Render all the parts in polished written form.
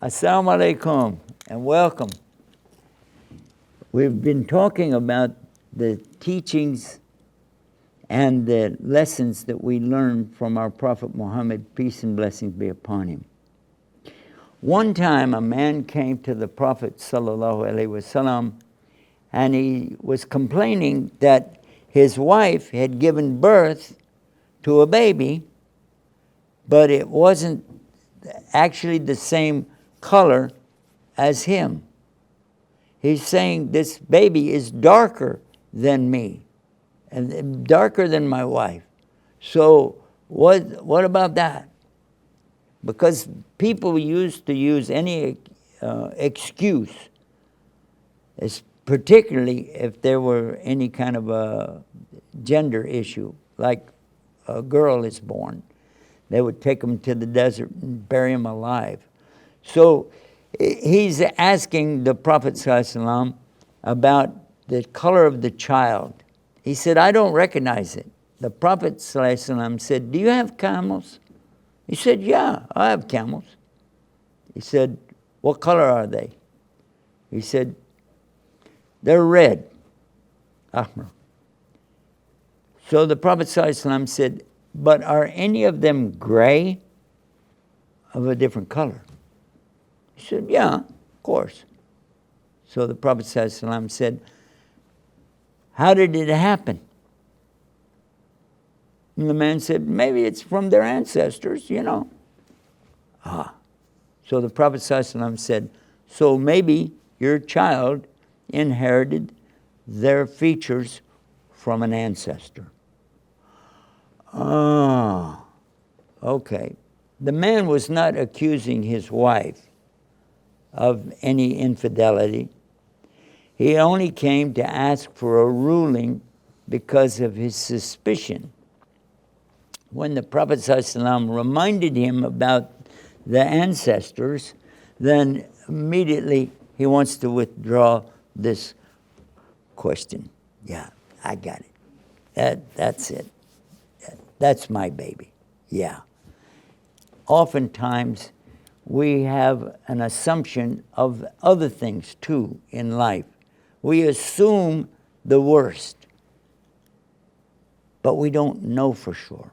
Assalamu alaikum and welcome. We've been talking about the teachings and the lessons that we learned from our Prophet Muhammad, peace and blessings be upon him. One time a man came to the Prophet sallallahu alaihi wasallam and he was complaining that his wife had given birth to a baby, but it wasn't actually the same color as him. He's saying this baby is darker than me and darker than my wife. So what about that? Because people used to use any excuse, particularly if there were any kind of a gender issue, like a girl is born. They would take them to the desert and bury them alive. So he's asking the Prophet ﷺ about the color of the child. He said, I don't recognize it. The Prophet ﷺ said, do you have camels? He said, yeah, I have camels. He said, what color are they? He said, they're red, ahmar. So the Prophet ﷺ said, but are any of them gray, of a different color? He said, yeah, of course. So the Prophet ﷺ said, how did it happen? And the man said, maybe it's from their ancestors, you know. So the Prophet ﷺ said, so maybe your child inherited their features from an ancestor. Okay. The man was not accusing his wife of any infidelity. He only came to ask for a ruling because of his suspicion. When the Prophet ﷺ reminded him about the ancestors, then immediately he wants to withdraw this question. Yeah, I got it. That's it. That's my baby. Yeah. Oftentimes, we have an assumption of other things too in life. We assume the worst, but we don't know for sure.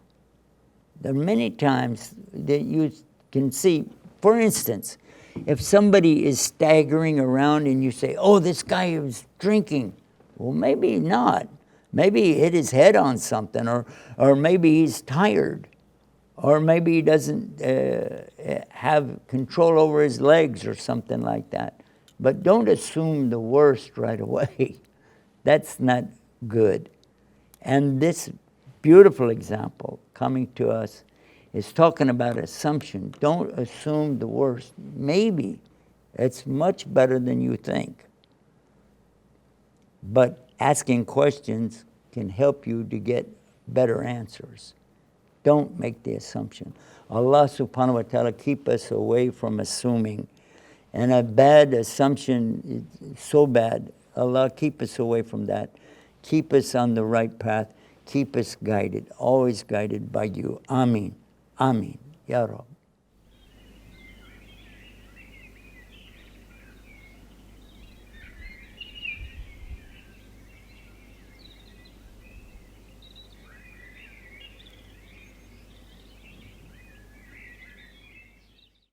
There are many times that you can see, for instance, if somebody is staggering around and you say, oh, this guy is drinking. Well, maybe not. Maybe he hit his head on something, or maybe he's tired, or maybe he doesn't have control over his legs or something like that. But don't assume the worst right away. That's not good. And this beautiful example coming to us is talking about assumption. Don't assume the worst. Maybe it's much better than you think. But asking questions can help you to get better answers. Don't make the assumption. Allah subhanahu wa ta'ala keep us away from assuming. And a bad assumption is so bad. Allah keep us away from that. Keep us on the right path. Keep us guided, always guided by you. Ameen. Ameen. Ya Rab.